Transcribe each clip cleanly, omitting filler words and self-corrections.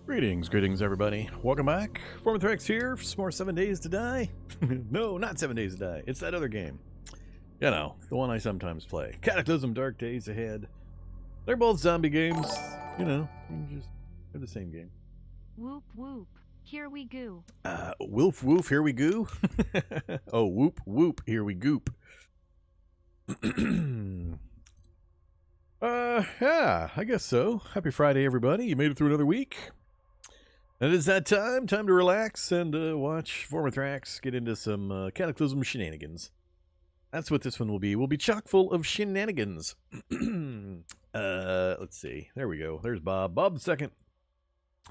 Greetings, everybody. Welcome back. Vorm here for some more 7 Days to Die. No, not 7 Days to Die. It's that other game. You know, the one I sometimes play. Cataclysm, Dark Days Ahead. They're both zombie games. You know, they're the same game. Whoop whoop, here we go. Woof woof, here we go. Oh, whoop whoop, here we goop. Yeah, I guess so. Happy Friday, everybody. You made it through another week. And it's that time to relax and watch Vorm get into some Cataclysm shenanigans. That's what this one will be. We'll be chock full of shenanigans. Let's see. There we go. There's Bob. Bob the Second.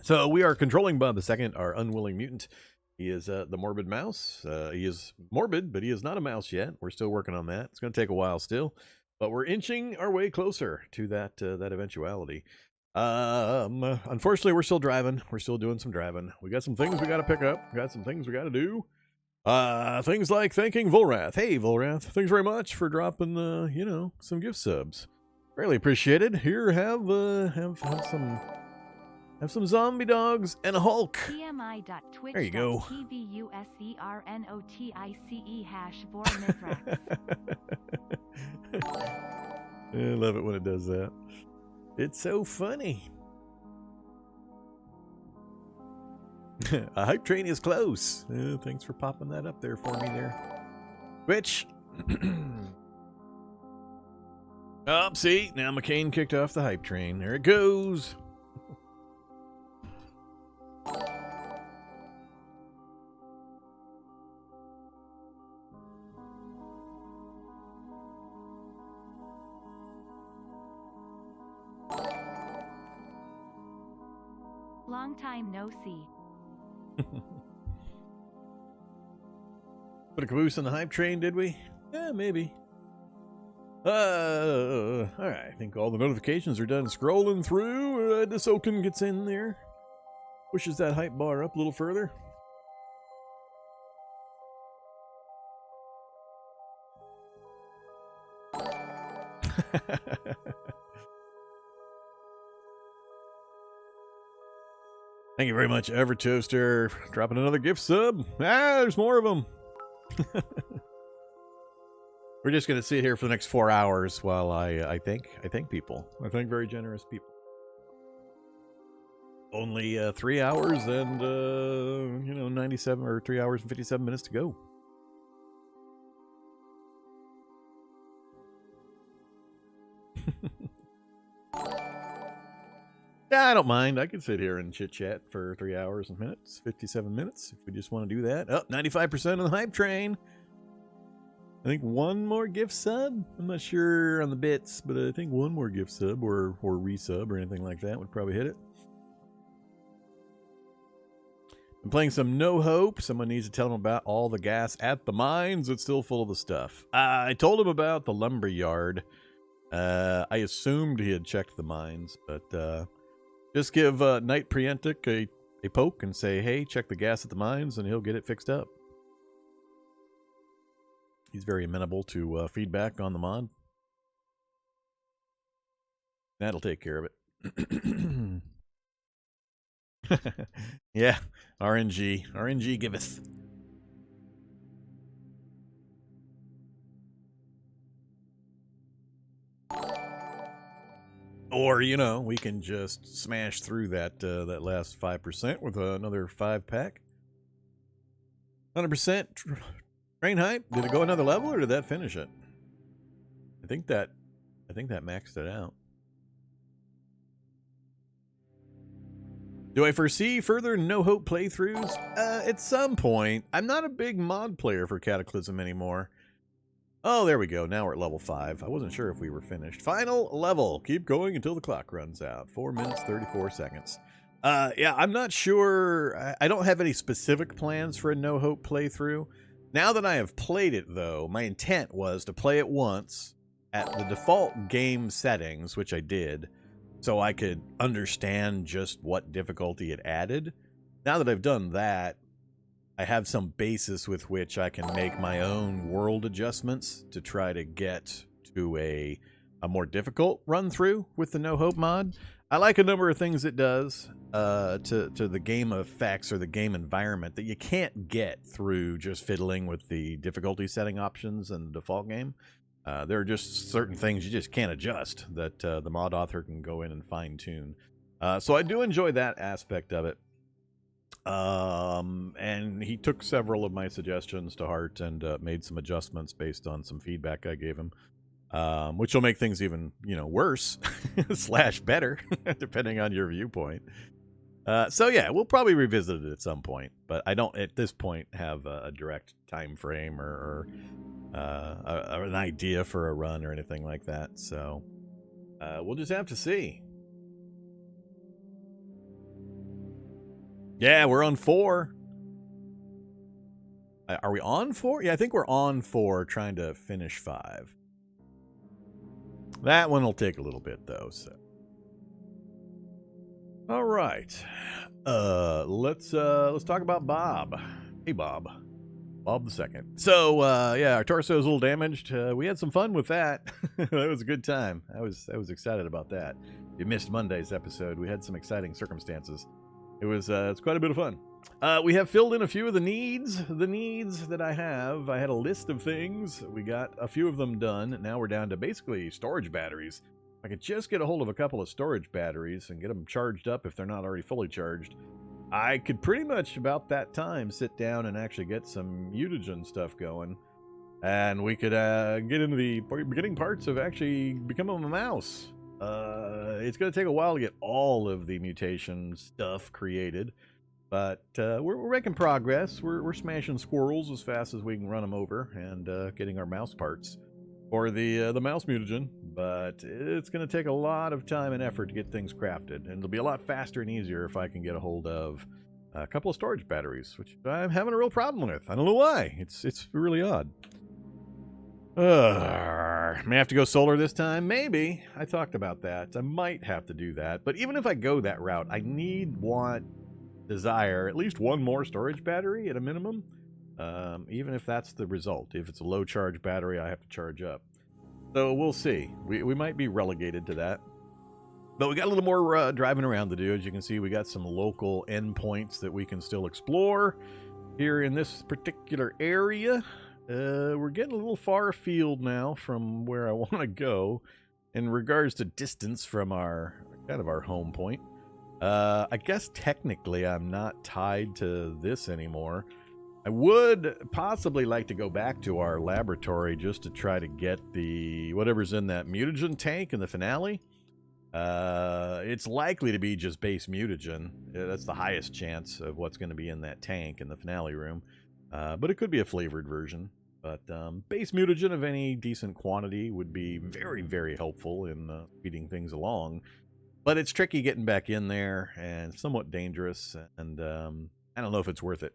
So we are controlling Bob the Second, our unwilling mutant. He is the Morbid Mouse. He is morbid, but he is not a mouse yet. We're still working on that. It's going to take a while still, but we're inching our way closer to that eventuality. Unfortunately, we're still driving. We're still doing some driving. We got some things we got to pick up. We got some things we got to do. Things like thanking Volrath. Hey, Volrath, thanks very much for dropping, you know, some gift subs. Really appreciated. Here, have some zombie dogs and a Hulk. There you go. I love it when it does that. It's so funny. A hype train is close. Thanks for popping that up there for me there. Which? Oh, see, now McCain kicked off the hype train. There it goes. Long time no see. Put a caboose on the hype train, did we? Yeah, maybe. Alright, I think all the notifications are done scrolling through. Desoken gets in there. Pushes that hype bar up a little further. Thank you very much, Evertoaster, dropping another gift sub. There's more of them. We're just going to sit here for the next 4 hours while I thank people. I thank very generous people. Only 3 hours and, 97 or 3 hours and 57 minutes to go. Yeah, I don't mind. I can sit here and chit-chat for 3 hours and minutes, 57 minutes, if we just want to do that. Oh, 95% on the hype train. I think one more gift sub. I'm not sure on the bits, but I think one more gift sub or resub or anything like that would probably hit it. I'm playing some No Hope. Someone needs to tell them about all the gas at the mines. It's still full of the stuff. I told him about the lumber yard. I assumed he had checked the mines, but just give Knight Preentic a poke and say, hey, check the gas at the mines, and he'll get it fixed up. He's very amenable to feedback on the mod. That'll take care of it. Yeah, RNG. RNG giveth. Or, you know, we can just smash through that that last 5% with another 5-pack. 100% train hype. Did it go another level or did that finish it? I think that maxed it out. Do I foresee further No Hope playthroughs? At some point. I'm not a big mod player for Cataclysm anymore. Oh, there we go. Now we're at level 5. I wasn't sure if we were finished. Final level. Keep going until the clock runs out. 4 minutes, 34 seconds. Yeah, I'm not sure. I don't have any specific plans for a No Hope playthrough. Now that I have played it, though, my intent was to play it once at the default game settings, which I did, so I could understand just what difficulty it added. Now that I've done that, I have some basis with which I can make my own world adjustments to try to get to a more difficult run through with the No Hope mod. I like a number of things it does to the game effects or the game environment that you can't get through just fiddling with the difficulty setting options in the default game. There are just certain things you just can't adjust that the mod author can go in and fine-tune. So I do enjoy that aspect of it. And he took several of my suggestions to heart and made some adjustments based on some feedback I gave him. Which will make things even, worse / better, depending on your viewpoint. So yeah, we'll probably revisit it at some point, but I don't at this point have a direct time frame or an idea for a run or anything like that. So we'll just have to see. Yeah, we're on 4. Are we on 4? Yeah, I think we're on 4, trying to finish 5. That one will take a little bit, though. So, all right, let's talk about Bob. Hey, Bob the second. So, yeah, our torso is a little damaged. We had some fun with that. That was a good time. I was excited about that. You missed Monday's episode. We had some exciting circumstances. It's quite a bit of fun. We have filled in a few of the needs that I have. I had a list of things. We got a few of them done. Now we're down to basically storage batteries. I could just get a hold of a couple of storage batteries and get them charged up if they're not already fully charged. I could pretty much about that time sit down and actually get some mutagen stuff going. And we could get into the beginning parts of actually becoming a mouse. It's going to take a while to get all of the mutation stuff created. But we're making progress. We're smashing squirrels as fast as we can run them over and getting our mouse parts for the mouse mutagen. But it's going to take a lot of time and effort to get things crafted. And it'll be a lot faster and easier if I can get a hold of a couple of storage batteries, which I'm having a real problem with. I don't know why. It's really odd. May have to go solar this time? Maybe. I talked about that. I might have to do that. But even if I go that route, I desire at least one more storage battery at a minimum, even if that's the result. If it's a low charge battery, I have to charge up. So we'll see. We might be relegated to that. But we got a little more driving around to do. As you can see, we got some local endpoints that we can still explore here in this particular area. We're getting a little far afield now from where I want to go in regards to distance from our home point. I guess technically I'm not tied to this anymore. I would possibly like to go back to our laboratory just to try to get whatever's in that mutagen tank in the finale. It's likely to be just base mutagen. That's the highest chance of what's going to be in that tank in the finale room. But it could be a flavored version. But base mutagen of any decent quantity would be very, very helpful in speeding things along. But it's tricky getting back in there and somewhat dangerous. And I don't know if it's worth it.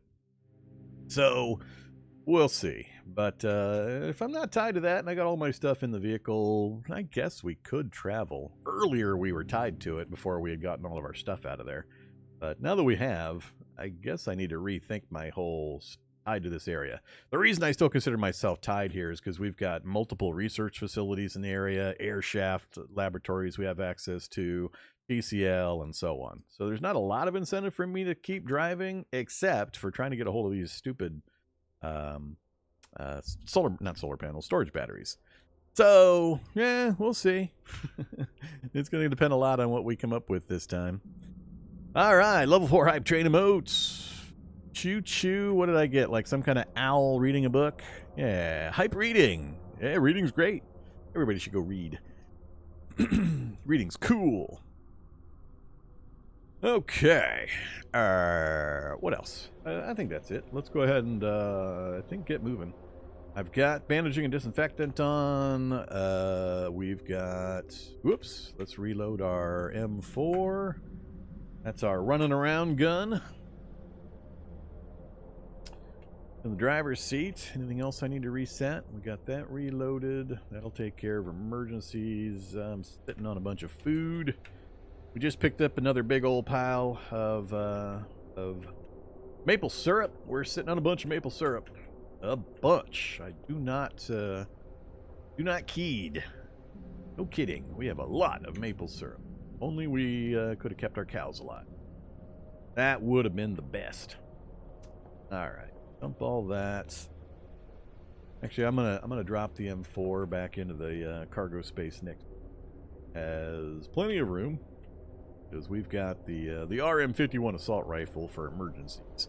So we'll see. But if I'm not tied to that and I got all my stuff in the vehicle, I guess we could travel. Earlier we were tied to it before we had gotten all of our stuff out of there. But now that we have, I guess I need to rethink my whole tied to this area. The reason I still consider myself tied here is because we've got multiple research facilities in the area, air shaft laboratories we have access to, PCL, and so on. So there's not a lot of incentive for me to keep driving, except for trying to get a hold of these stupid storage batteries. So, yeah, we'll see. It's going to depend a lot on what we come up with this time. All right, level 4 hype train emotes. Choo-choo, what did I get? Like some kind of owl reading a book? Yeah, hype reading. Yeah, reading's great. Everybody should go read. Reading's cool. Okay. What else? I think that's it. Let's go ahead and, get moving. I've got bandaging and disinfectant on. We've got... Whoops. Let's reload our M4. That's our running around gun. In the driver's seat. Anything else I need to reset? We got that reloaded. That'll take care of emergencies. I'm sitting on a bunch of food. We just picked up another big old pile of maple syrup. We're sitting on a bunch of maple syrup. A bunch. I do not kid. No kidding. We have a lot of maple syrup. Only we could have kept our cows alive. That would have been the best. All right, dump all that. Actually, I'm gonna drop the M4 back into the cargo space next. Has plenty of room because we've got the RM51 assault rifle for emergencies.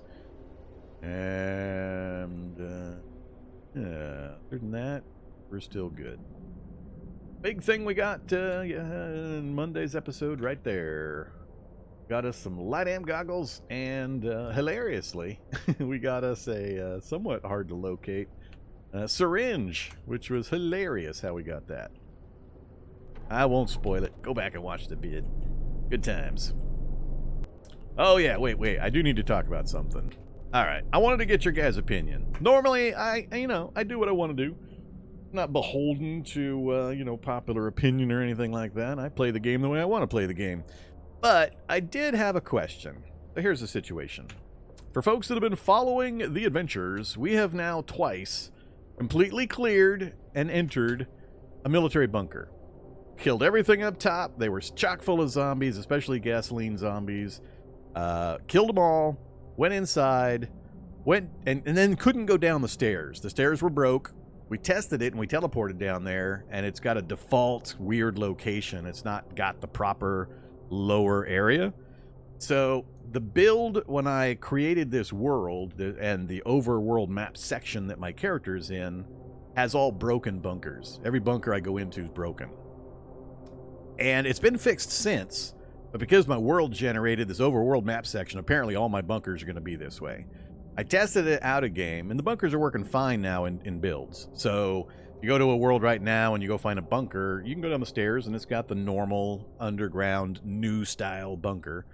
And other than that, we're still good. Big thing we got in Monday's episode right there. Got us some light amp goggles, and hilariously, we got us a somewhat hard to locate syringe, which was hilarious how we got that. I won't spoil it. Go back and watch the vid. Good times. Oh yeah, wait. I do need to talk about something. All right, I wanted to get your guys' opinion. Normally, I do what I want to do. I'm not beholden to, popular opinion or anything like that. I play the game the way I want to play the game. But I did have a question. So here's the situation. For folks that have been following the adventures, we have now twice completely cleared and entered a military bunker. Killed everything up top. They were chock full of zombies, especially gasoline zombies. Killed them all. Went inside. Went and then couldn't go down the stairs. The stairs were broke. We tested it and we teleported down there, and it's got a default weird location. It's not got the proper lower area. So the build, when I created this world and the overworld map section that my character's in, has all broken bunkers. Every bunker I go into is broken. And it's been fixed since, but because my world generated this overworld map section, apparently all my bunkers are going to be this way. I tested it out a game, and the bunkers are working fine now in builds. So you go to a world right now and you go find a bunker, you can go down the stairs and it's got the normal underground new style bunker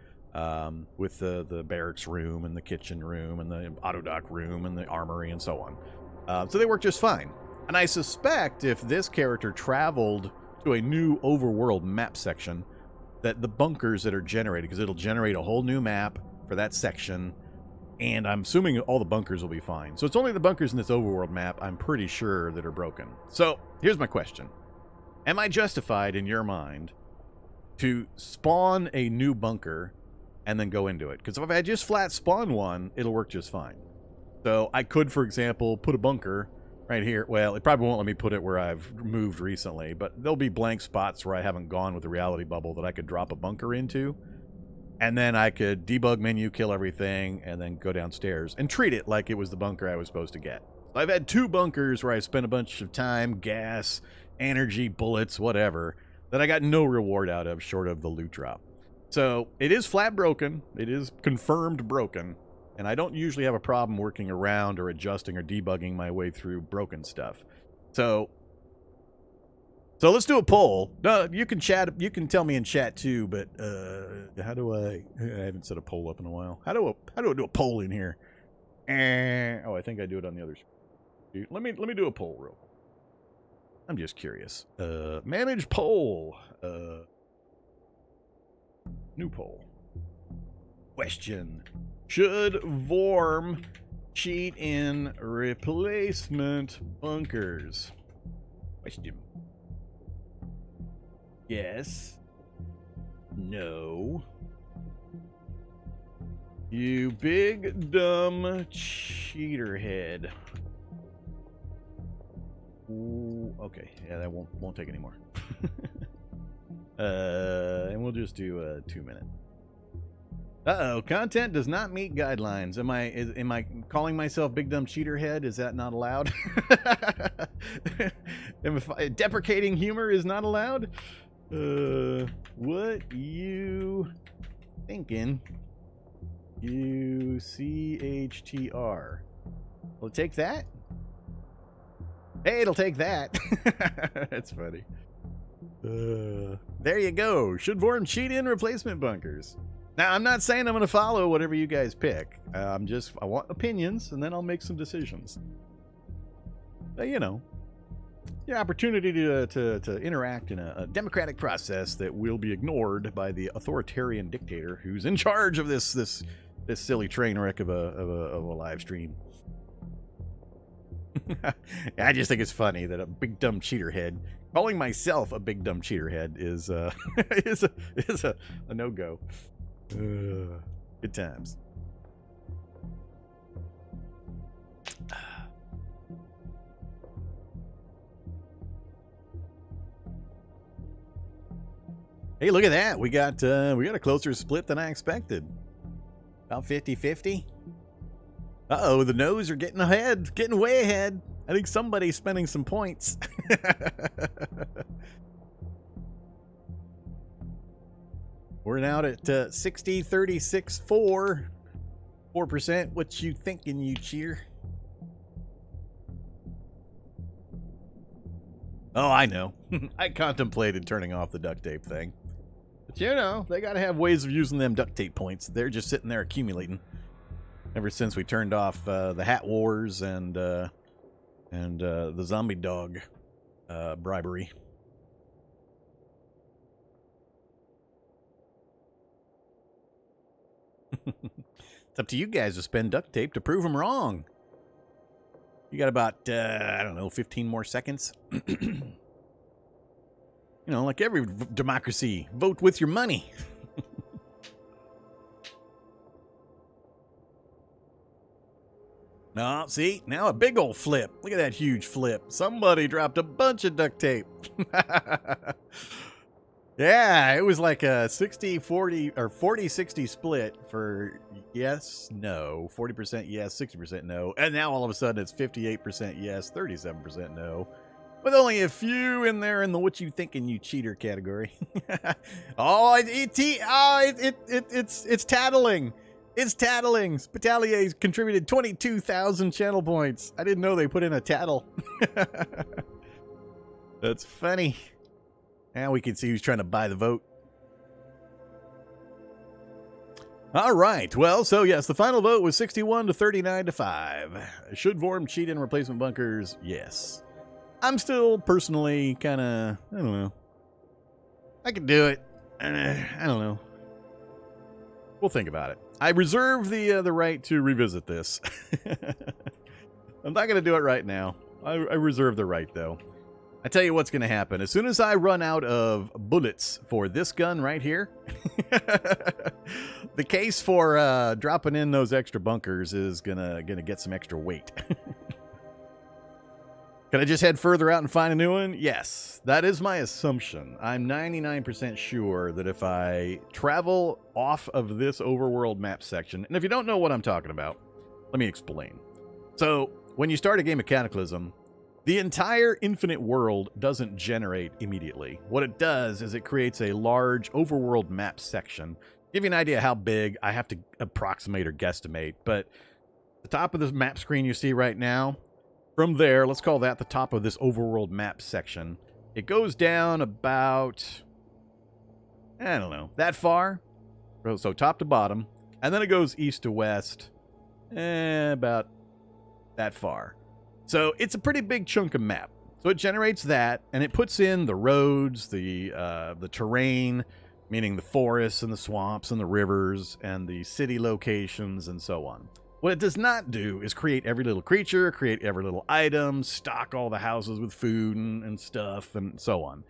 with the barracks room and the kitchen room and the auto dock room and the armory and so on. So they work just fine. And I suspect if this character traveled to a new overworld map section, that the bunkers that are generated, because it'll generate a whole new map for that section, and I'm assuming all the bunkers will be fine. So it's only the bunkers in this overworld map, I'm pretty sure, that are broken. So here's my question. Am I justified in your mind to spawn a new bunker and then go into it? Because if I just flat spawn one, it'll work just fine. So I could, for example, put a bunker right here. Well, it probably won't let me put it where I've moved recently, but there'll be blank spots where I haven't gone with the reality bubble that I could drop a bunker into. And then I could debug menu, kill everything, and then go downstairs and treat it like it was the bunker I was supposed to get. I've had 2 bunkers where I spent a bunch of time, gas, energy, bullets, whatever, that I got no reward out of short of the loot drop. So it is flat broken. It is confirmed broken. And I don't usually have a problem working around or adjusting or debugging my way through broken stuff. So let's do a poll. No, you can chat. You can tell me in chat too. But how do I haven't set a poll up in a while. How do I do a poll in here? Oh, I think I do it on the other screen. Let me do a poll real quick. I'm just curious. Manage poll. New poll. Question. Should Vorm cheat in replacement bunkers? Question. Yes. No. You big dumb cheater head. Ooh, okay. Yeah, that won't take any more. And we'll just do a 2-minute. Uh-oh, content does not meet guidelines. Am I calling myself big dumb cheater head? Is that not allowed? Deprecating humor is not allowed? What you thinking? UCHTR. Will it take that? Hey, it'll take that. That's funny. There you go. Should Vorm cheat in replacement bunkers? Now, I'm not saying I'm going to follow whatever you guys pick. I want opinions, and then I'll make some decisions. But, your opportunity to interact in a democratic process that will be ignored by the authoritarian dictator who's in charge of this silly train wreck of a live stream. I just think it's funny that a big dumb cheater head. Calling myself a big dumb cheaterhead is is a no-go. Good times. Hey, look at that. We got a closer split than I expected. About 50-50. Uh-oh, the no's are getting ahead, getting way ahead. I think somebody's spending some points. We're now at 60, 36, 4. 4%. What you thinking, you cheater? Oh, I know. I contemplated turning off the duct tape thing. But you know, they gotta have ways of using them duct tape points. They're just sitting there accumulating. Ever since we turned off the Hat Wars and the zombie dog bribery. It's up to you guys to spend duct tape to prove them wrong. You got about, I don't know, 15 more seconds. You know, like every democracy, vote with your money. No, see, now a big old flip. Look at that huge flip. Somebody dropped a bunch of duct tape. Yeah, it was like a 60-40 or 40-60 split for yes, no, 40% yes, 60% no. And now all of a sudden it's 58% yes, 37% no. With only a few in there in the what you thinking you cheater category. Oh, it's tattling. It's tattling. Spitalier contributed 22,000 channel points. I didn't know they put in a tattle. That's funny. Now we can see who's trying to buy the vote. All right. Well, so yes, the final vote was 61 to 39 to 5. Should Vorm cheat in replacement bunkers? Yes. I'm still personally kind of, I don't know. I could do it. I don't know. We'll think about it. I reserve the right to revisit this. I'm not going to do it right now. I reserve the right, though. I tell you what's going to happen. As soon as I run out of bullets for this gun right here, the case for dropping in those extra bunkers is gonna get some extra weight. Can I just head further out and find a new one? Yes, that is my assumption. I'm 99% sure that if I travel off of this overworld map section, and if you don't know what I'm talking about, let me explain. So, when you start a game of Cataclysm, the entire infinite world doesn't generate immediately. What it does is it creates a large overworld map section. To give you an idea how big, I have to approximate or guesstimate, but the top of this map screen you see right now, from there, let's call that the top of this overworld map section. It goes down about, I don't know, that far. So top to bottom. And then it goes east to west, about that far. So it's a pretty big chunk of map. So it generates that, and it puts in the roads, the terrain, meaning the forests and the swamps and the rivers and the city locations and so on. What it does not do is create every little creature, create every little item, stock all the houses with food and stuff and so on.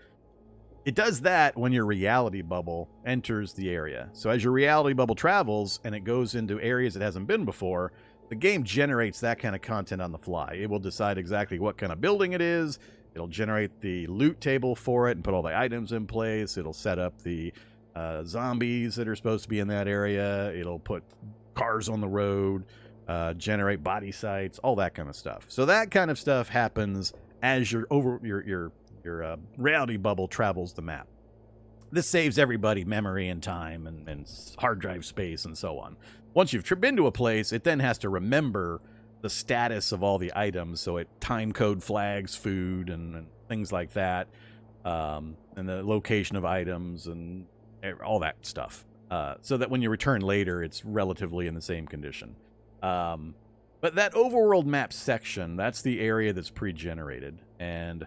It does that when your reality bubble enters the area. So as your reality bubble travels and it goes into areas it hasn't been before, the game generates that kind of content on the fly. It will decide exactly what kind of building it is. It'll generate the loot table for it and put all the items in place. It'll set up the zombies that are supposed to be in that area. It'll put cars on the road, generate body sites, all that kind of stuff. So that kind of stuff happens as your reality bubble travels the map. This saves everybody memory and time and hard drive space and so on. Once you've been to a place, it then has to remember the status of all the items, so it time code flags food and things like that, and the location of items and all that stuff, so that when you return later, it's relatively in the same condition. But that overworld map section, that's the area that's pre-generated, and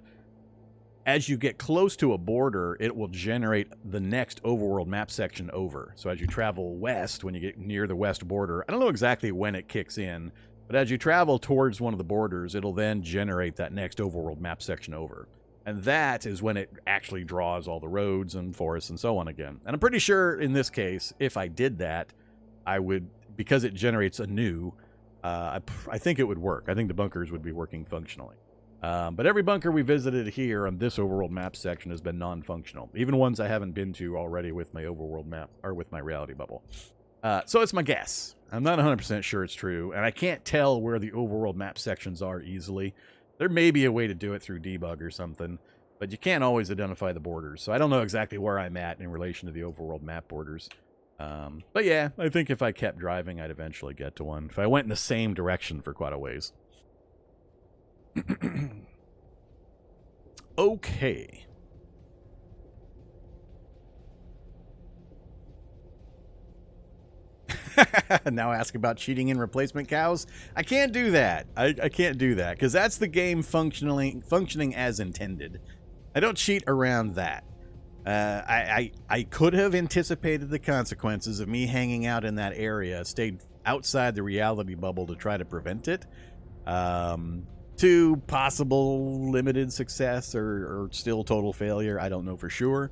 as you get close to a border, it will generate the next overworld map section over. So as you travel west, when you get near the west border, I don't know exactly when it kicks in, but as you travel towards one of the borders, it'll then generate that next overworld map section over. And that is when it actually draws all the roads and forests and so on again. And I'm pretty sure in this case, if I did that, I would, because it generates a new, I think it would work. I think the bunkers would be working functionally. But every bunker we visited here on this overworld map section has been non-functional. Even ones I haven't been to already with my overworld map, or with my reality bubble. So it's my guess. I'm not 100% sure it's true, and I can't tell where the overworld map sections are easily. There may be a way to do it through debug or something, but you can't always identify the borders. So I don't know exactly where I'm at in relation to the overworld map borders. But yeah, I think if I kept driving, I'd eventually get to one. If I went in the same direction for quite a ways. Okay. Now ask about cheating in replacement cows. I can't do that. I can't do that because that's the game functioning as intended. I don't cheat around that. I could have anticipated the consequences of me hanging out in that area, stayed outside the reality bubble to try to prevent it. To possible limited success or still total failure, I don't know for sure.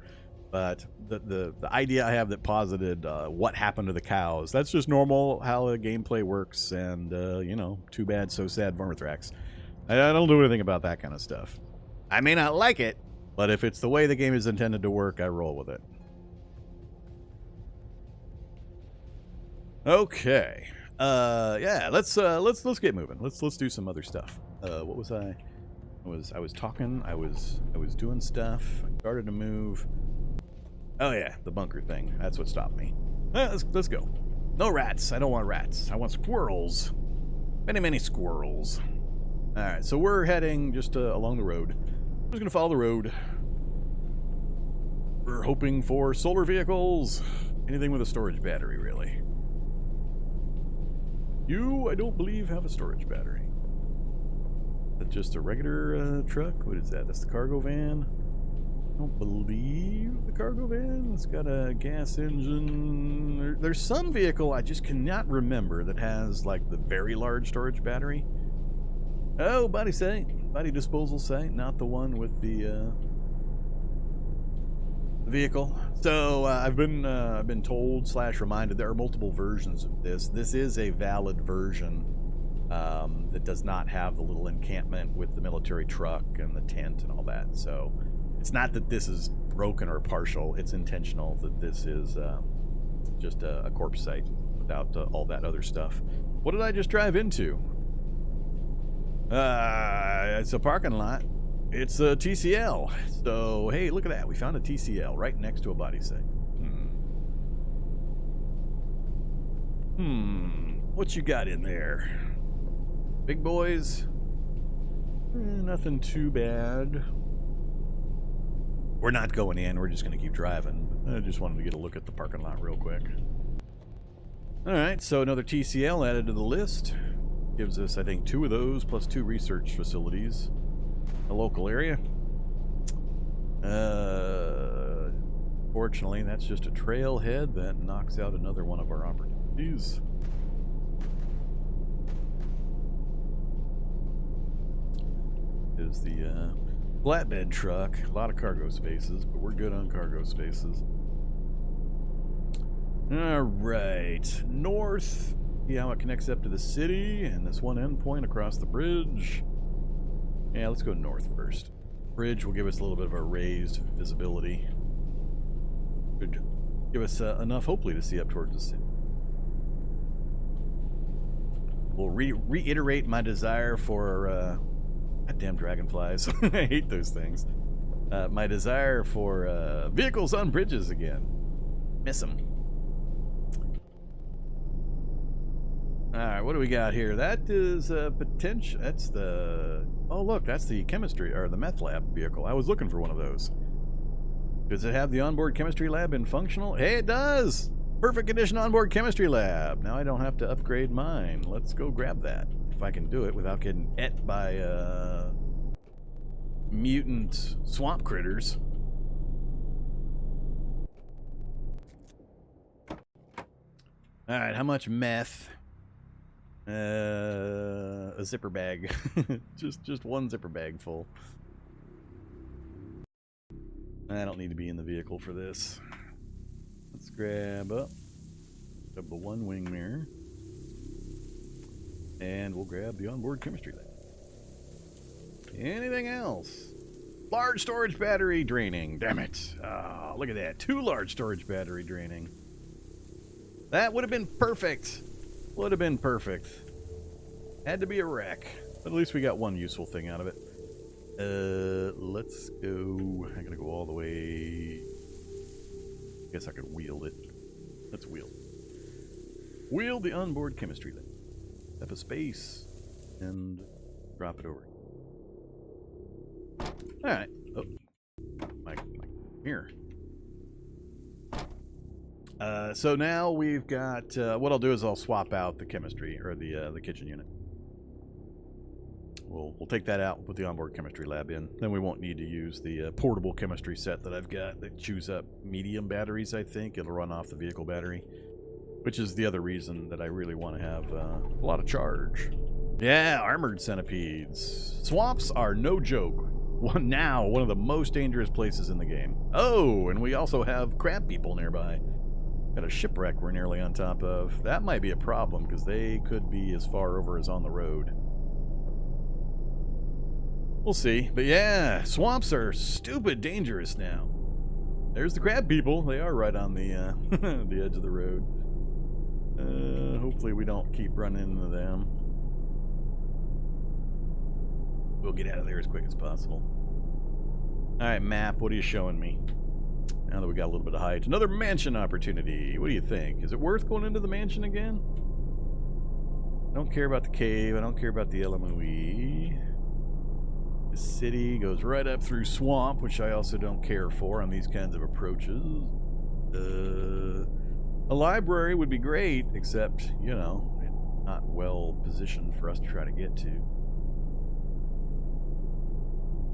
But the idea I have that posited what happened to the cows, that's just normal how the gameplay works, and, you know, too bad, so sad, Vormithrax. I don't do anything about that kind of stuff. I may not like it, but if it's the way the game is intended to work, I roll with it. Okay. Yeah, let's get moving. Let's do some other stuff. What was I was talking, I was doing stuff, I started to move. Oh yeah, the bunker thing. That's what stopped me. Let's go. No rats. I don't want rats. I want squirrels. Many squirrels. Alright, so we're heading just along the road. We're just gonna follow the road. We're hoping for solar vehicles. Anything with a storage battery, really. You, I don't believe, have a storage battery. Is that just a regular truck? What is that? That's the cargo van? I don't believe the cargo van. It's got a gas engine. There's some vehicle I just cannot remember that has like the very large storage battery. Oh, body disposal site, not the one with the vehicle. So I've been told / reminded there are multiple versions of this. This is a valid version that does not have the little encampment with the military truck and the tent and all that. So it's not that this is broken or partial. It's intentional that this is just a corpse site without all that other stuff. What did I just drive into? It's a parking lot. It's a TCL. So, hey, look at that. We found a TCL right next to a body site. What you got in there? Big boys? Nothing too bad. We're not going in. We're just going to keep driving. I just wanted to get a look at the parking lot real quick. Alright, so another TCL added to the list. Gives us, I think, 2 of those, plus 2 research facilities in the local area. Fortunately, that's just a trailhead that knocks out another one of our opportunities. Is the flatbed truck. A lot of cargo spaces, but we're good on cargo spaces. Alright, north. See how it connects up to the city and this one endpoint across the bridge. Yeah, let's go north first. Bridge will give us a little bit of a raised visibility. Could give us enough, hopefully, to see up towards the city. We'll reiterate my desire for goddamn dragonflies. I hate those things. My desire for vehicles on bridges again. Miss them. Alright, what do we got here? That is potential. That's the... Oh, look, that's the chemistry, or the meth lab vehicle. I was looking for one of those. Does it have the onboard chemistry lab in functional? Hey, it does! Perfect condition onboard chemistry lab. Now I don't have to upgrade mine. Let's go grab that. If I can do it without getting et by mutant swamp critters. Alright, how much meth? A zipper bag. just one zipper bag full. I don't need to be in the vehicle for this. Let's grab the one wing mirror. And we'll grab the onboard chemistry lab. Anything else? Large storage battery draining. Damn it. Oh, look at that. 2 large storage battery draining. That would have been perfect. Would have been perfect. Had to be a wreck. But at least we got one useful thing out of it. Let's go. I gotta go all the way. Guess I could wield it. Let's wield. Wield the onboard chemistry lab. Step a space and drop it over. Alright. Oh. My mirror. So now we've got, what I'll do is I'll swap out the chemistry, or the kitchen unit. We'll take that out, put the onboard chemistry lab in. Then we won't need to use the portable chemistry set that I've got that chews up medium batteries, I think. It'll run off the vehicle battery, which is the other reason that I really want to have a lot of charge. Yeah, armored centipedes. Swamps are no joke. Now one of the most dangerous places in the game. Oh, and we also have crab people nearby. Got a shipwreck we're nearly on top of. That might be a problem because they could be as far over as on the road. We'll see. But yeah, swamps are stupid dangerous now. There's the crab people. They are right on the the edge of the road. Hopefully we don't keep running into them. We'll get out of there as quick as possible. Alright, map, what are you showing me? Now that we got a little bit of height. Another mansion opportunity. What do you think? Is it worth going into the mansion again? I don't care about the cave. I don't care about the LMOE. The city goes right up through swamp, which I also don't care for on these kinds of approaches. A library would be great, except, you know, it's not well positioned for us to try to get to.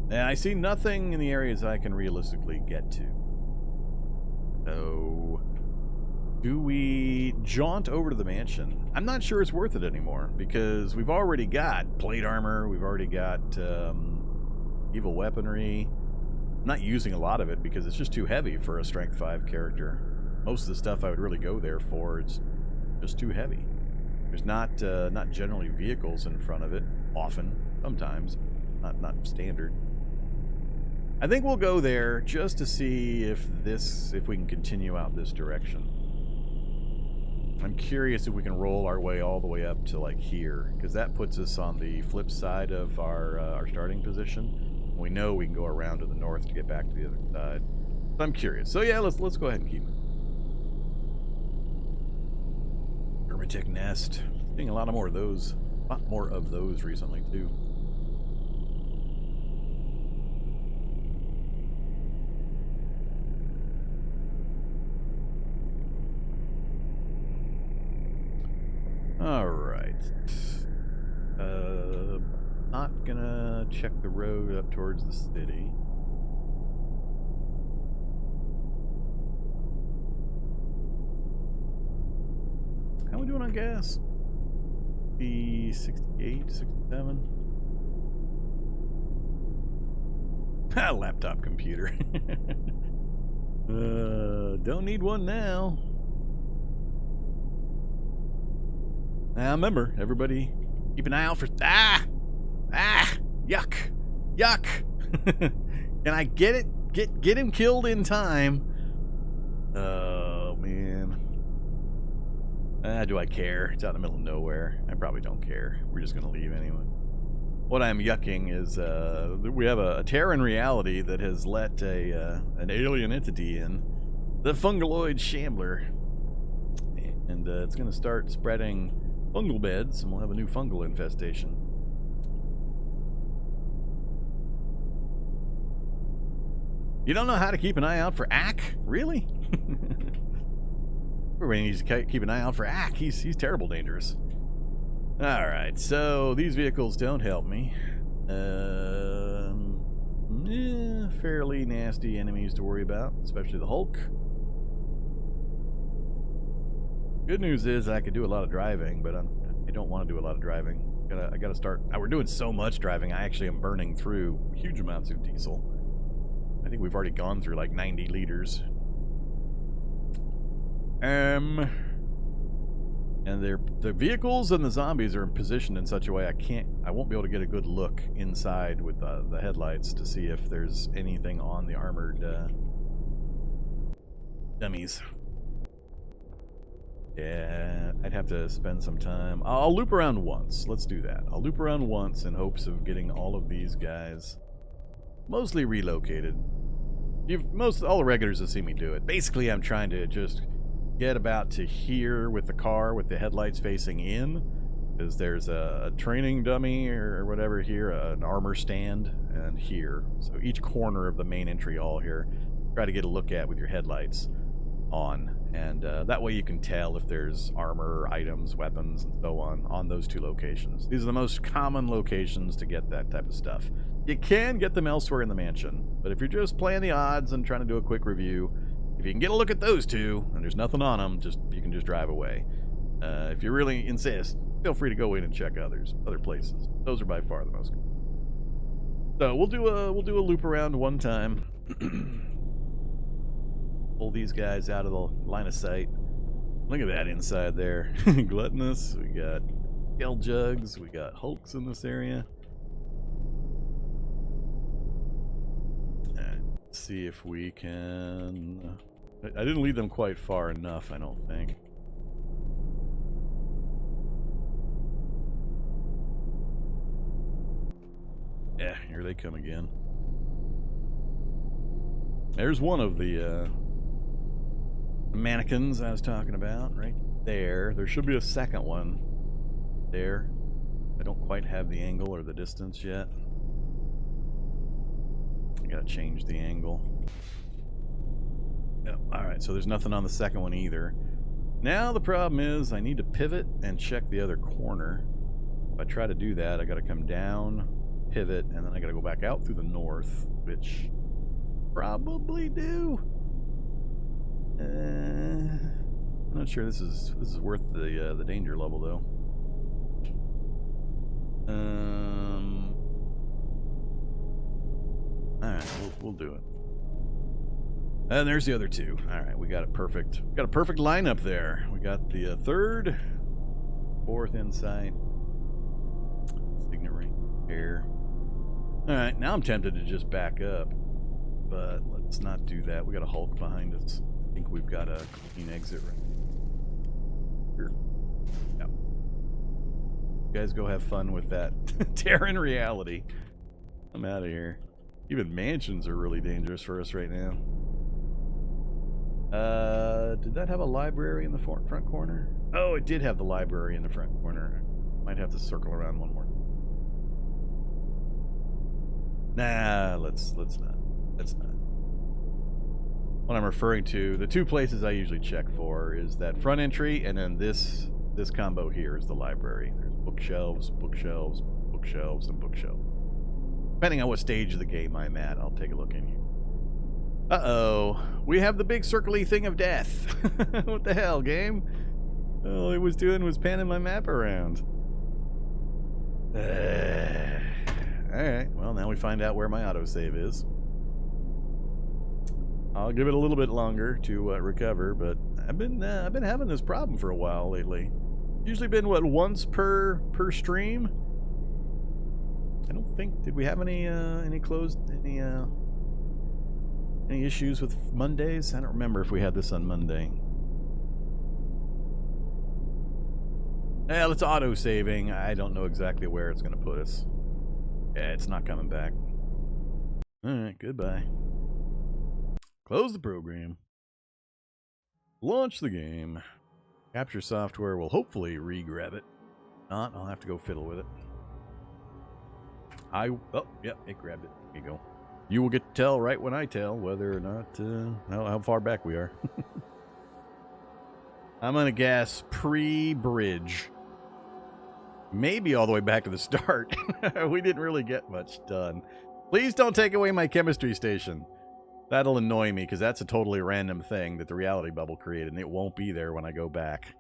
And I see nothing in the areas I can realistically get to. So, do we jaunt over to the mansion? I'm not sure it's worth it anymore, because we've already got plate armor, we've already got evil weaponry. I'm not using a lot of it because it's just too heavy for a Strength 5 character. Most of the stuff I would really go there for is just too heavy. There's not generally vehicles in front of it, often, sometimes, not standard. I think we'll go there just to see if we can continue out this direction. I'm curious if we can roll our way all the way up to like here, because that puts us on the flip side of our starting position. We know we can go around to the north to get back to the other side. So I'm curious. So yeah, let's go ahead and keep it. Hermetic nest. Seeing a lot more of those recently too. All right. Not gonna check the road up towards the city. How are we doing on gas? 68, 67. Ha, laptop computer. Don't need one now. Now remember, everybody, keep an eye out for yuck, Can I get it? Get him killed in time? Oh man. Do I care? It's out in the middle of nowhere. I probably don't care. We're just gonna leave anyway. What I'm yucking is we have a Terran reality that has let an alien entity in, the Fungaloid Shambler, and it's gonna start spreading fungal beds, and we'll have a new fungal infestation. You don't know how to keep an eye out for Ack? Really? Everybody needs to keep an eye out for Ack. He's terrible dangerous. Alright, so these vehicles don't help me. Fairly nasty enemies to worry about, especially the Hulk. Good news is I could do a lot of driving, but I don't want to do a lot of driving. I gotta start. We're doing so much driving. I actually am burning through huge amounts of diesel. I think we've already gone through like 90 liters. And the vehicles and the zombies are positioned in such a way I won't be able to get a good look inside with the headlights to see if there's anything on the armored dummies. Yeah, I'd have to spend some time. I'll loop around once. Let's do that. I'll loop around once in hopes of getting all of these guys mostly relocated. All the regulars have seen me do it. Basically, I'm trying to just get about to here with the car with the headlights facing in, because there's a training dummy or whatever here, an armor stand, and here. So each corner of the main entry hall here, try to get a look at with your headlights on, and that way you can tell if there's armor, items, weapons, and so on those two locations. These are the most common locations to get that type of stuff. You can get them elsewhere in the mansion, but if you're just playing the odds and trying to do a quick review, if you can get a look at those two and there's nothing on them, you can just drive away. If you really insist, feel free to go in and check other places. Those are by far the most common. So we'll do a loop around one time. Pull these guys out of the line of sight. Look at that inside there. Gluttonous. We got Gel Jugs. We got Hulks in this area. Let's see if we can... I didn't lead them quite far enough, I don't think. Yeah, here they come again. There's one of the mannequins I was talking about, right there. There should be a second one there. I don't quite have the angle or the distance yet. I gotta change the angle. Yep, alright, so there's nothing on the second one either. Now the problem is I need to pivot and check the other corner. If I try to do that, I gotta come down, pivot, and then I gotta go back out through the north, which probably do. I'm not sure this is worth the danger level though. Alright, we'll do it. And there's the other two. Alright, we got it perfect. Got a perfect lineup there. We got the third, fourth insight, signet ring here. Alright, now I'm tempted to just back up, but let's not do that. We got a Hulk behind us. I think we've got a clean exit right here. Yep. You guys go have fun with that. Terran reality. I'm out of here. Even mansions are really dangerous for us right now. Did that have a library in the front corner? Oh, it did have the library in the front corner. Might have to circle around one more. Nah, let's not. Let's not. What I'm referring to, the two places I usually check for is that front entry, and then this combo here is the library. There's bookshelves, bookshelves, bookshelves, and bookshelves. Depending on what stage of the game I'm at, I'll take a look in here. Uh-oh. We have the big circly thing of death. What the hell, game? All it was doing was panning my map around. Alright, well now we find out where my autosave is. I'll give it a little bit longer to recover, but I've been having this problem for a while lately. Usually been what, once per stream? I don't think, did we have any issues with Mondays? I don't remember if we had this on Monday. It's auto-saving. I don't know exactly where it's going to put us. Yeah, it's not coming back. Alright, goodbye. Close the program. Launch the game. Capture software will hopefully re-grab it. Not, I'll have to go fiddle with it. Oh, yeah, it grabbed it. There you go. You will get to tell right when I tell whether or not, how far back we are. I'm gonna guess pre-bridge. Maybe all the way back to the start. We didn't really get much done. Please don't take away my chemistry station. That'll annoy me, because that's a totally random thing that the reality bubble created, and it won't be there when I go back.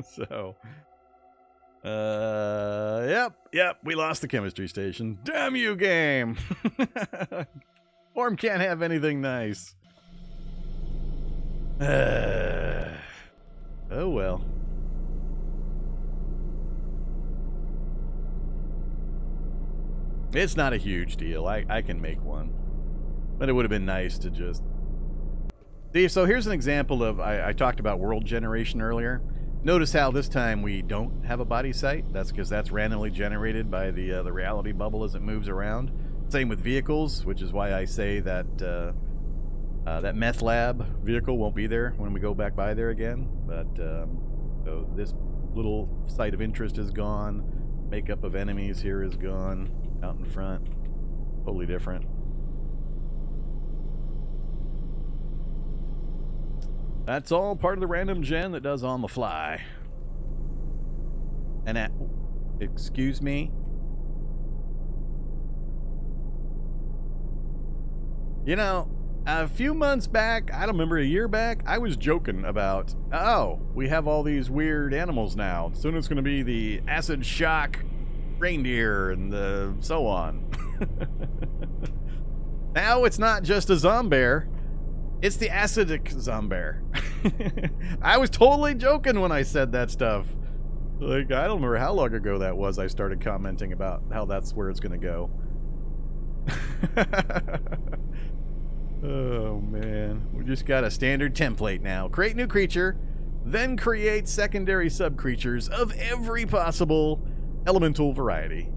So... yep, we lost the chemistry station. Damn you, game! Vorm can't have anything nice. Oh well. It's not a huge deal. I can make one. But it would have been nice to just... See, so here's an example of... I talked about world generation earlier. Notice how this time we don't have a body site. That's because that's randomly generated by the reality bubble as it moves around. Same with vehicles, which is why I say that that meth lab vehicle won't be there when we go back by there again. But so this little site of interest is gone. Makeup of enemies here is gone. Out in front, totally different. That's all part of the random gen that does on the fly. And excuse me. You know, a few months back, I don't remember, a year back, I was joking about, oh, we have all these weird animals now. Soon it's going to be the acid shock reindeer and the so on. Now it's not just a zombear, it's the acidic zombear. I was totally joking when I said that stuff. Like, I don't remember how long ago that was I started commenting about how that's where it's gonna go. Oh man, we just got a standard template now. Create new creature, then create secondary sub-creatures of every possible elemental variety.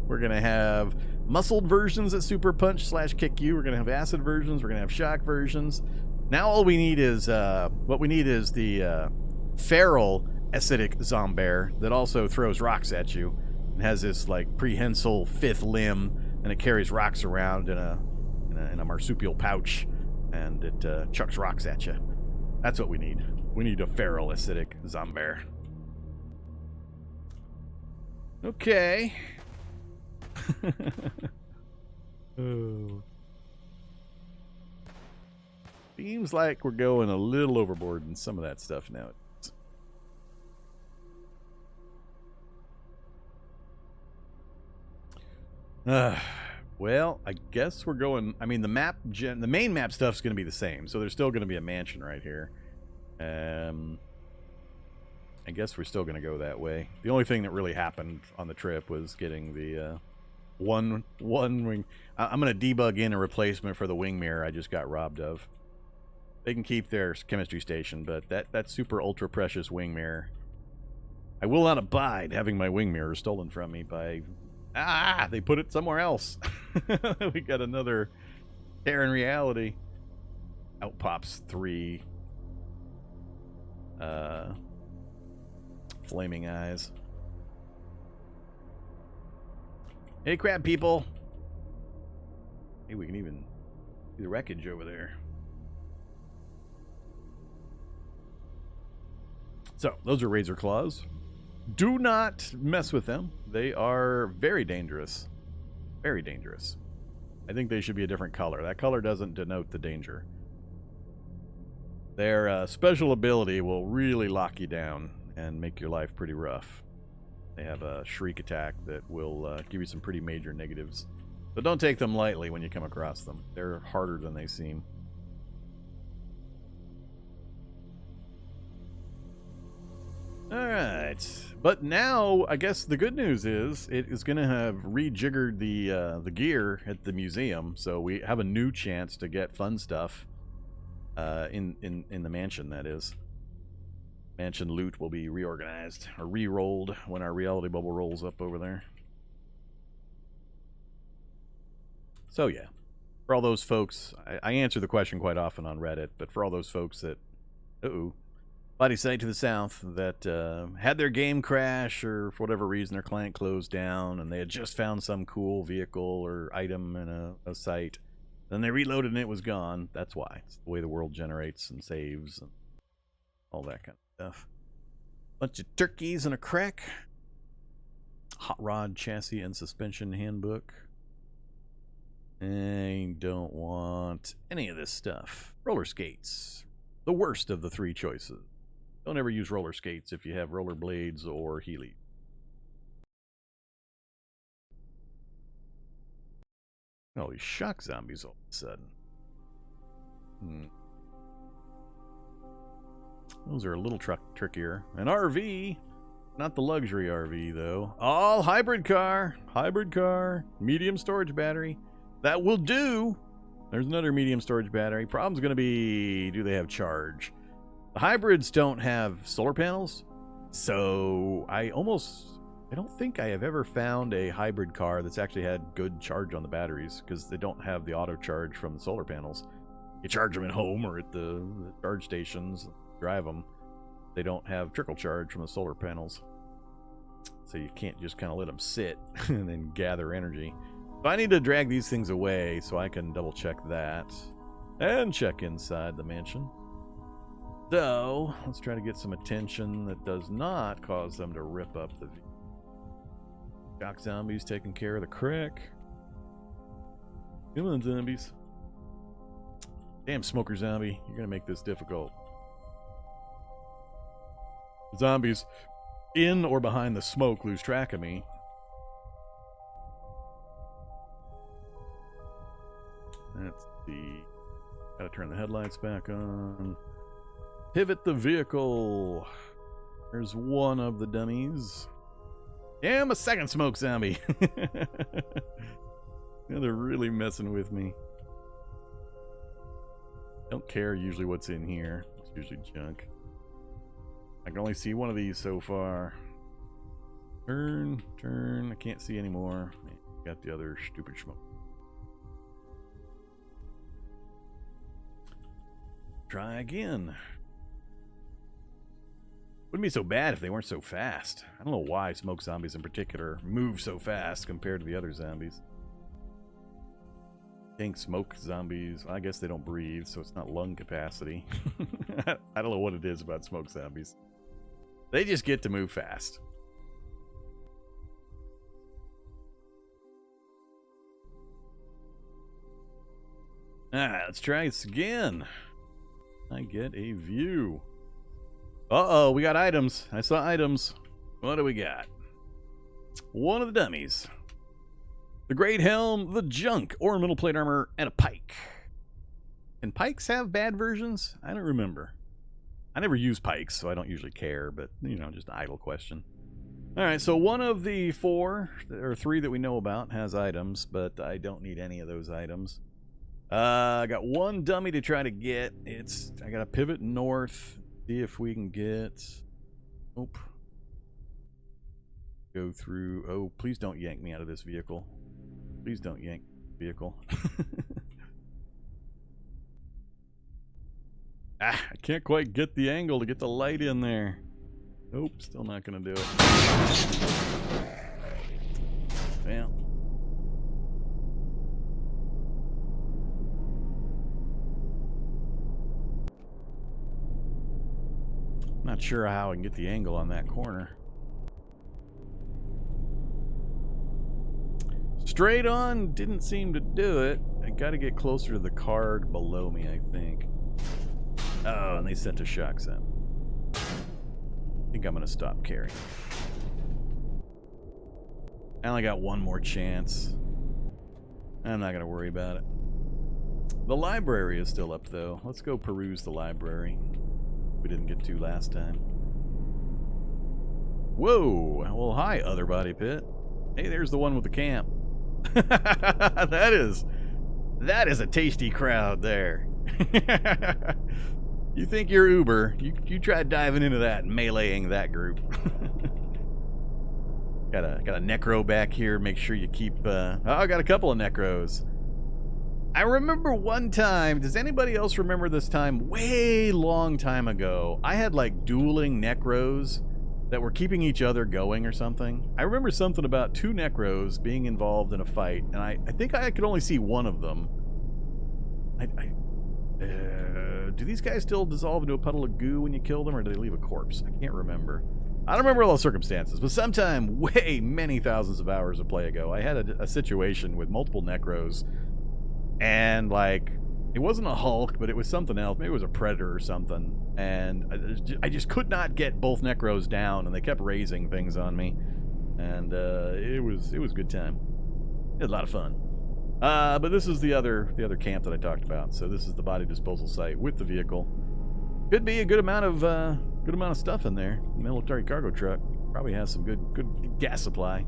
We're going to have muscled versions that super punch / kick you. We're going to have acid versions. We're going to have shock versions. Now all we need is, what we need is the feral acidic zombear that also throws rocks at you and has this like prehensile fifth limb, and it carries rocks around in a marsupial pouch, and it chucks rocks at you. That's what we need. We need a feral acidic zombear. Okay. Oh. Seems like we're going a little overboard in some of that stuff now. Well, I guess we're going... I mean, the main map stuff's going to be the same, so there's still going to be a mansion right here. I guess we're still going to go that way. The only thing that really happened on the trip was getting the one wing. I'm going to debug in a replacement for the wing mirror I just got robbed of. They can keep their chemistry station, but that super ultra precious wing mirror, I will not abide having my wing mirror stolen from me by... they put it somewhere else. We got another tear in reality. Out pops 3 flaming eyes. Hey, crab people. Hey, we can even see the wreckage over there. So, those are razor claws. Do not mess with them. They are very dangerous. Very dangerous. I think they should be a different color. That color doesn't denote the danger. Their special ability will really lock you down and make your life pretty rough. They have a shriek attack that will give you some pretty major negatives. But don't take them lightly when you come across them. They're harder than they seem. Alright. But now, I guess the good news is it is going to have rejiggered the gear at the museum, so we have a new chance to get fun stuff in the mansion, that is. Mansion loot will be reorganized, or re-rolled when our reality bubble rolls up over there. So yeah, for all those folks, I answer the question quite often on Reddit, but for all those folks that, body site to the south, that had their game crash, or for whatever reason their client closed down, and they had just found some cool vehicle or item in a site, then they reloaded and it was gone. That's why. It's the way the world generates and saves and all that kind of stuff. Bunch of turkeys and a crack. Hot rod chassis and suspension handbook. I don't want any of this stuff. Roller skates. The worst of the 3 choices. Don't ever use roller skates if you have roller blades or Heelys. Oh, these shock zombies all of a sudden. Those are a little trickier. An RV. Not the luxury RV, though. All hybrid car. Hybrid car. Medium storage battery. That will do. There's another medium storage battery. Problem's going to be, do they have charge? The hybrids don't have solar panels. So I don't think I have ever found a hybrid car that's actually had good charge on the batteries, because they don't have the auto charge from the solar panels. You charge them at home or at the charge stations, drive them. They don't have trickle charge from the solar panels. So you can't just kind of let them sit and then gather energy. So I need to drag these things away so I can double check that. And check inside the mansion. So, let's try to get some attention that does not cause them to rip up the shock zombies taking care of the crick. Come on, zombies. Damn, smoker zombie. You're going to make this difficult. Zombies in or behind the smoke lose track of me. Let's see. Gotta turn the headlights back on. Pivot the vehicle. There's one of the dummies. Damn, a second smoke zombie. Yeah, they're really messing with me. Don't care usually what's in here. It's usually junk. I can only see one of these so far. Turn. I can't see anymore. Got the other stupid smoke. Try again. Wouldn't be so bad if they weren't so fast. I don't know why smoke zombies in particular move so fast compared to the other zombies. I think smoke zombies, I guess they don't breathe, so it's not lung capacity. I don't know what it is about smoke zombies. They just get to move fast. Alright, let's try this again. I get a view. Uh-oh, we got items. I saw items. What do we got? One of the dummies. The Great Helm, the Junk, ornamental plate armor, and a pike. Can pikes have bad versions? I don't remember. I never use pikes, so I don't usually care, but, you know, just an idle question. Alright, so one of the three that we know about has items, but I don't need any of those items. I got one dummy to try to get. I got to pivot north. See if we can get... Nope. Go through... Oh, please don't yank me out of this vehicle. Please don't yank the vehicle. I can't quite get the angle to get the light in there. Nope, still not going to do it. Well... Not sure how I can get the angle on that corner. Straight on didn't seem to do it. I got to get closer to the card below me, I think. Oh, and they sent a shock zone. I think I'm going to stop carrying. I only got one more chance. I'm not going to worry about it. The library is still up, though. Let's go peruse the library. We didn't get to last time. Whoa! Well, hi, other body pit. Hey, there's the one with the camp. That is a tasty crowd there. You think you're Uber? You try diving into that and meleeing that group. got a necro back here. Make sure you keep. I got a couple of necros. I remember one time, does anybody else remember this time? Way long time ago, I had like dueling necros that were keeping each other going or something. I remember something about two necros being involved in a fight, and I think I could only see one of them. Do these guys still dissolve into a puddle of goo when you kill them, or do they leave a corpse? I can't remember. I don't remember all the circumstances, but sometime way many thousands of hours of play ago, I had a situation with multiple necros. And, like, it wasn't a Hulk, but it was something else. Maybe it was a Predator or something. And I just could not get both Necros down, and they kept raising things on me. And it was a good time. It was a lot of fun. But this is the other camp that I talked about. So this is the body disposal site with the vehicle. Could be a good amount of stuff in there. Military cargo truck probably has some good gas supply.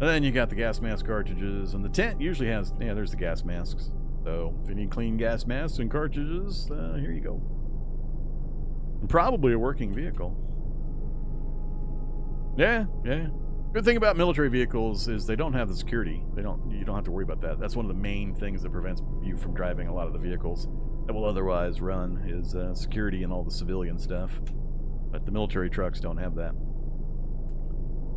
And then you got the gas mask cartridges, and the tent usually has, yeah, there's the gas masks. So if you need clean gas masks and cartridges, here you go. And probably a working vehicle. Yeah. Good thing about military vehicles is they don't have the security. You don't have to worry about that. That's one of the main things that prevents you from driving a lot of the vehicles that will otherwise run is security and all the civilian stuff. But the military trucks don't have that.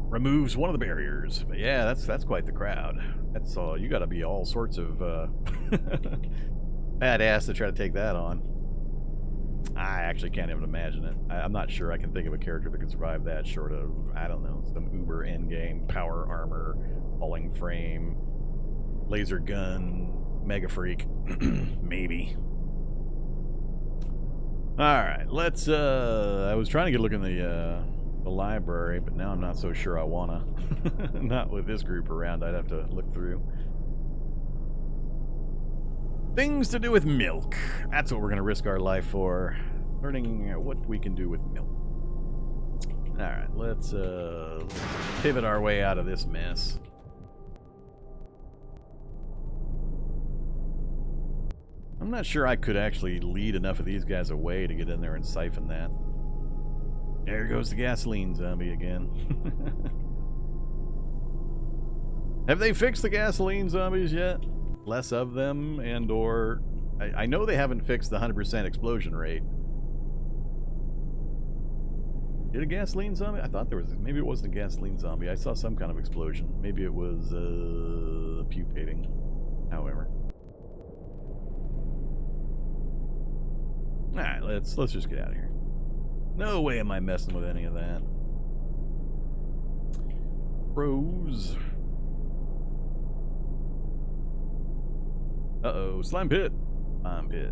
Removes one of the barriers. But yeah, that's quite the crowd. That's all. You got to be all sorts of badass to try to take that on. I actually can't even imagine it. I'm not sure I can think of a character that could survive that short of, I don't know, some uber endgame power armor, falling frame, laser gun, mega freak. Maybe. Alright, let's, I was trying to get a look in the library, but now I'm not so sure I wanna. Not with this group around, I'd have to look through. Things to do with milk. That's what we're going to risk our life for. Learning what we can do with milk. Alright, let's pivot our way out of this mess. I'm not sure I could actually lead enough of these guys away to get in there and siphon that. There goes the gasoline zombie again. Have they fixed the gasoline zombies yet? Less of them, and or I know they haven't fixed the 100% explosion rate. Did a gasoline zombie? I thought there was, maybe it wasn't a gasoline zombie. I saw some kind of explosion. Maybe it was pupating. However, all right, let's just get out of here. No way am I messing with any of that. Pros. Uh-oh, slime pit. Slime pit.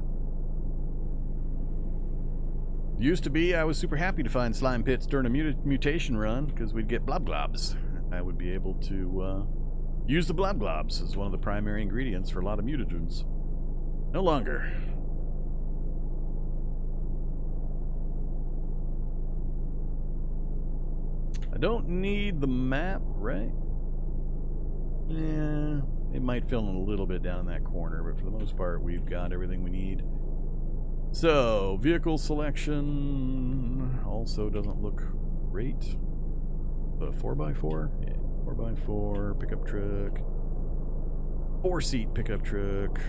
Used to be, I was super happy to find slime pits during a mutation run, because we'd get blob globs. I would be able to use the blob globs as one of the primary ingredients for a lot of mutagens. No longer. I don't need the map, right? Yeah. It might fill in a little bit down in that corner, but for the most part, we've got everything we need. So, vehicle selection also doesn't look great. The 4x4? Yeah, 4x4, pickup truck. 4-seat pickup truck.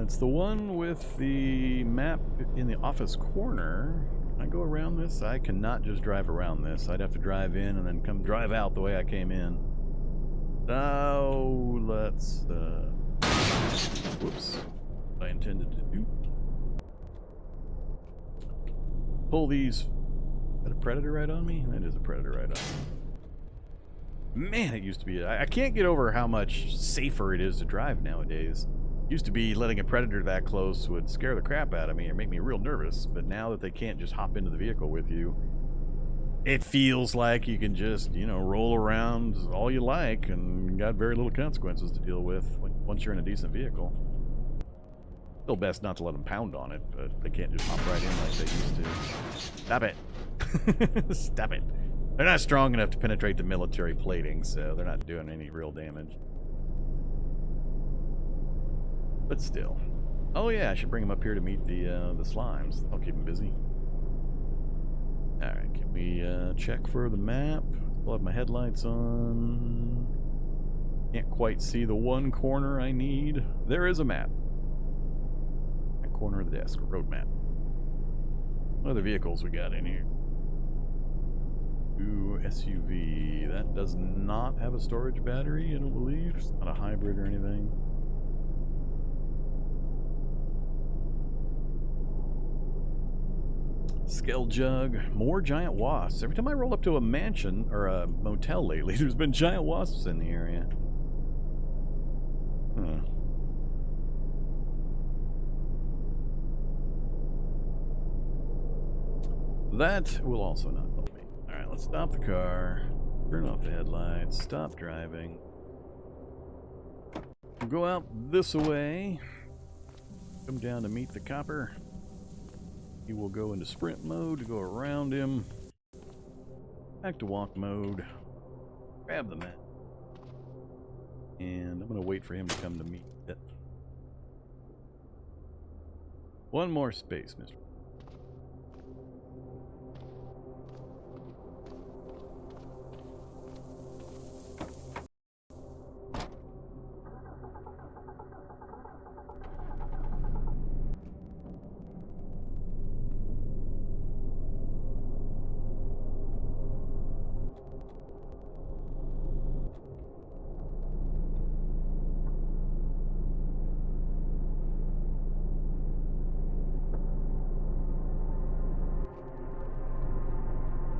It's the one with the map in the office corner. Can I go around this? I cannot just drive around this. I'd have to drive in and then come drive out the way I came in. So, let's, whoops. What I intended to do. Pull these. Is that a predator right on me? That is a predator right on me. Man, it used to be. I can't get over how much safer it is to drive nowadays. Used to be letting a predator that close would scare the crap out of me or make me real nervous, but now that they can't just hop into the vehicle with you, it feels like you can just, you know, roll around all you like and got very little consequences to deal with once you're in a decent vehicle. Still best not to let them pound on it, but they can't just hop right in like they used to. Stop it. Stop it. They're not strong enough to penetrate the military plating, so they're not doing any real damage. But still. Oh yeah, I should bring him up here to meet the slimes. I'll keep him busy. Alright, can we check for the map? I'll have my headlights on. Can't quite see the one corner I need. There is a map. That corner of the desk, road map. What other vehicles we got in here? Ooh, SUV. That does not have a storage battery, I don't believe. It's not a hybrid or anything. Skell jug, more giant wasps. Every time I roll up to a mansion or a motel lately, there's been giant wasps in the area. Huh. That will also not help me. Alright, let's stop the car. Turn off the headlights. Stop driving. We'll go out this way. Come down to meet the copper. He will go into sprint mode to go around him. Back to walk mode. Grab the map. And I'm going to wait for him to come to meet it. One more space, Mr.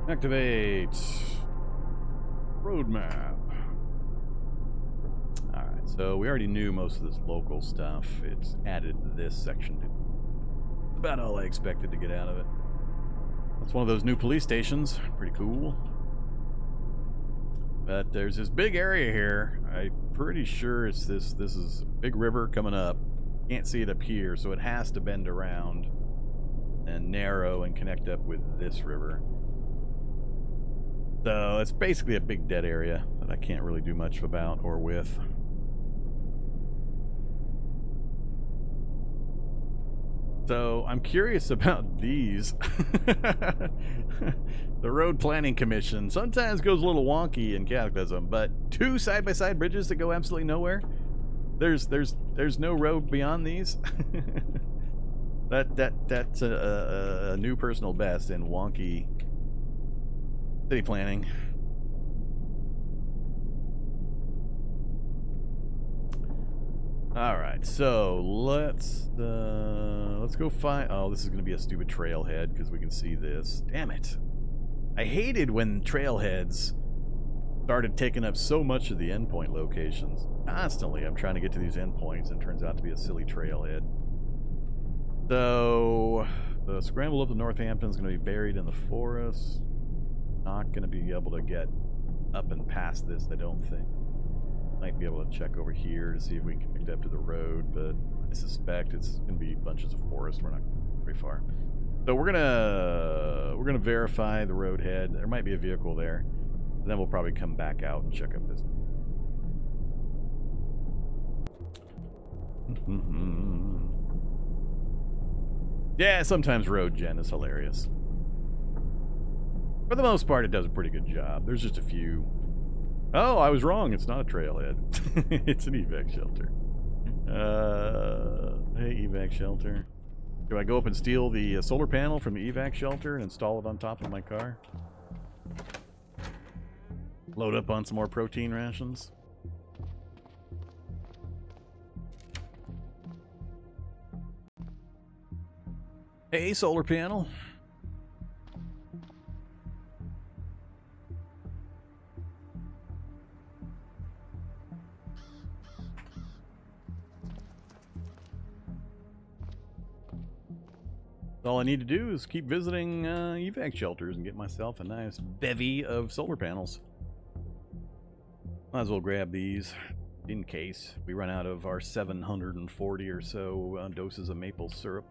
Activate road map. Alright, so we already knew most of this local stuff. It's added to this section. It's about all I expected to get out of it. That's one of those new police stations. Pretty cool. But there's this big area here. I'm pretty sure it's this is a big river coming up. Can't see it up here, so it has to bend around and narrow and connect up with this river. So it's basically a big dead area that I can't really do much about or with. So I'm curious about these. The Road Planning Commission sometimes goes a little wonky in Cataclysm, but 2 side-by-side bridges that go absolutely nowhere. There's no road beyond these. That's a new personal best in wonky city planning. All right, so let's go find. Oh, this is going to be a stupid trailhead because we can see this. Damn it! I hated when trailheads started taking up so much of the endpoint locations. Constantly, I'm trying to get to these endpoints, and it turns out to be a silly trailhead. So the scramble up to Northampton is going to be buried in the forest. Not going to be able to get up and past this, I don't think. Might be able to check over here to see if we can connect up to the road, but I suspect it's going to be bunches of forest. We're not very far. So we're gonna verify the road head. There might be a vehicle there. And then we'll probably come back out and check up this. Yeah, sometimes road gen is hilarious. For the most part, it does a pretty good job. There's just a few. Oh, I was wrong. It's not a trailhead. It's an evac shelter. Hey, evac shelter. Do I go up and steal the solar panel from the evac shelter and install it on top of my car? Load up on some more protein rations? Hey, solar panel. All I need to do is keep visiting evac shelters and get myself a nice bevy of solar panels. Might as well grab these in case we run out of our 740 or so doses of maple syrup.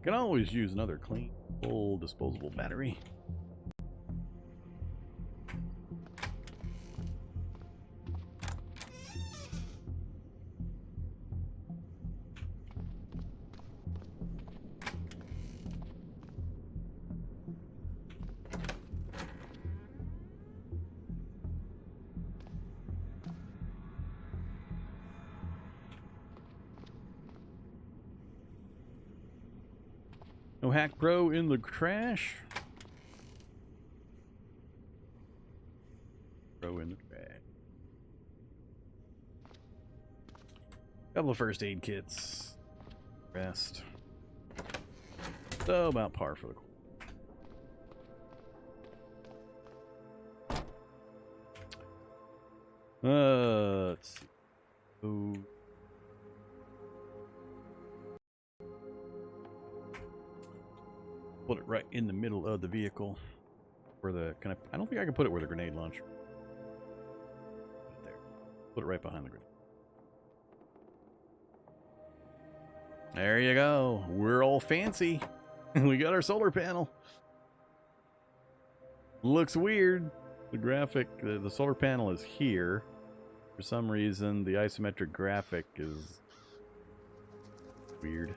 Can always use another clean, full disposable battery. No Hack Pro in the crash. Pro in the crash. Couple of first aid kits. Rest. So about par for the quarter. Let's see. Ooh. Put it right in the middle of the vehicle. Where the I don't think I can put it where the grenade launcher. There. Put it right behind the grenade. There you go. We're all fancy. We got our solar panel. Looks weird. The graphic, the solar panel is here. For some reason, the isometric graphic is weird.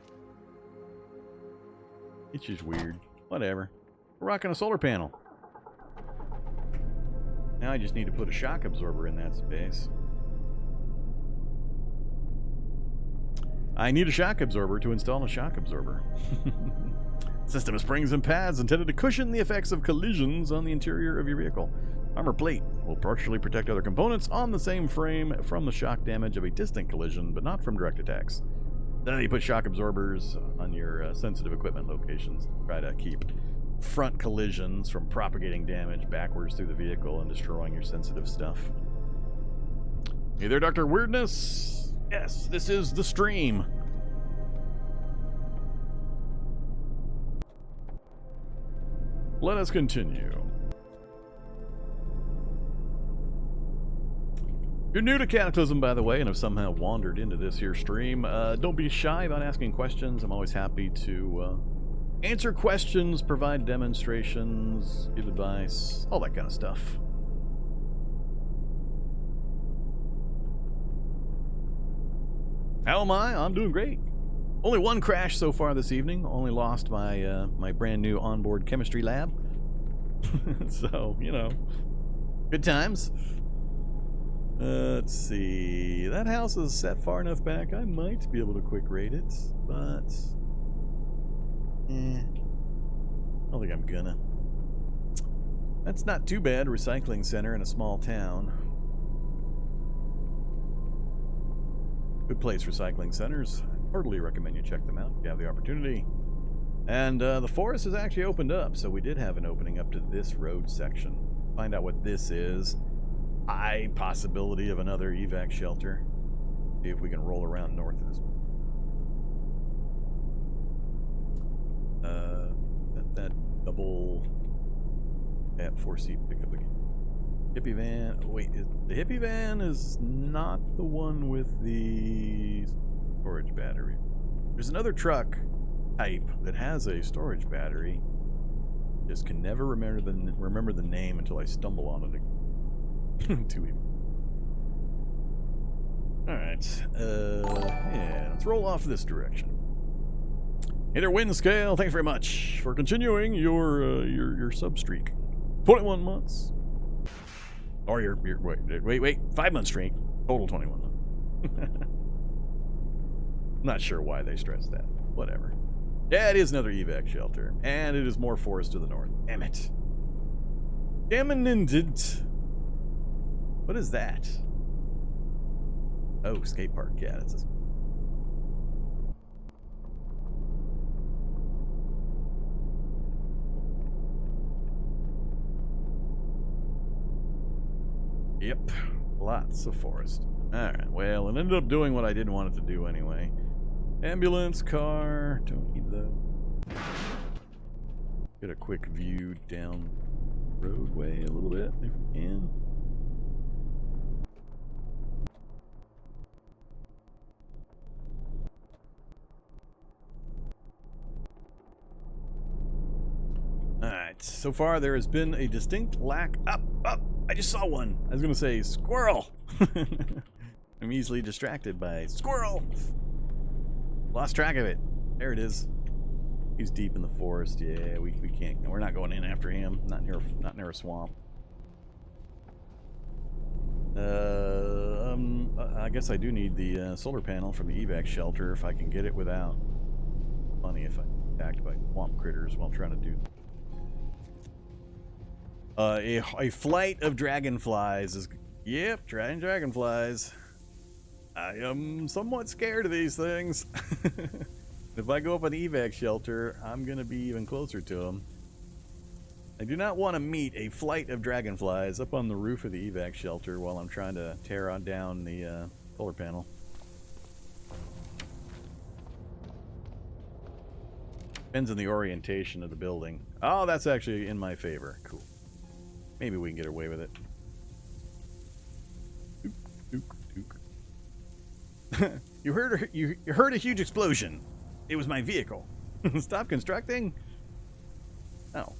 It's just weird. Whatever. We're rocking a solar panel. Now I just need to put a shock absorber in that space. I need a shock absorber to install a shock absorber. System of springs and pads intended to cushion the effects of collisions on the interior of your vehicle. Armor plate will partially protect other components on the same frame from the shock damage of a distant collision, but not from direct attacks. Then you put shock absorbers on your sensitive equipment locations to try to keep front collisions from propagating damage backwards through the vehicle and destroying your sensitive stuff. Hey there, Dr. Weirdness. Yes, this is the stream. Let us continue. If you're new to Cataclysm, by the way, and have somehow wandered into this here stream, don't be shy about asking questions. I'm always happy to answer questions, provide demonstrations, give advice, all that kind of stuff. How am I? I'm doing great. Only one crash so far this evening. Only lost my my brand new onboard chemistry lab. So, you know, good times. Let's see. That house is set far enough back. I might be able to quick rate it, but I don't think I'm gonna. That's not too bad. Recycling center in a small town. Good place, recycling centers. I heartily recommend you check them out if you have the opportunity. And the forest has actually opened up, so we did have an opening up to this road section. Find out what this is. High possibility of another evac shelter. See if we can roll around north of this. That double at 4-seat pickup again. Hippie van. Wait, the hippie van is not the one with the storage battery. There's another truck type that has a storage battery. Just can never remember the name until I stumble on it again. Too easy. Alright. Yeah, let's roll off this direction. Hitter Wind Scale, thanks very much for continuing your sub streak. 21 months. Or your wait, 5-month streak. Total 21 months. Not sure why they stressed that. Whatever. Yeah, it is another evac shelter. And it is more forest to the north. Damn it. Damn-in-did. What is that? Oh, skate park. Yeah, that's a... Yep. Lots of forest. Alright, well, it ended up doing what I didn't want it to do anyway. Ambulance, car. Don't need that. Get a quick view down the roadway a little bit if we can. Alright, so far there has been a distinct lack. Up! I just saw one! I was gonna say, squirrel! I'm easily distracted by squirrel! Lost track of it. There it is. He's deep in the forest. Yeah, we can't. We're not going in after him. Not near a swamp. I guess I do need the solar panel from the evac shelter if I can get it without. Funny if I'm attacked by swamp critters while trying to do. A flight of dragonflies is. Yep, dragonflies. I am somewhat scared of these things. If I go up an evac shelter, I'm going to be even closer to them. I do not want to meet a flight of dragonflies up on the roof of the evac shelter while I'm trying to tear down the solar panel. Depends on the orientation of the building. Oh, that's actually in my favor. Cool. Maybe we can get away with it. You heard a huge explosion. It was my vehicle. Stop constructing? Oh,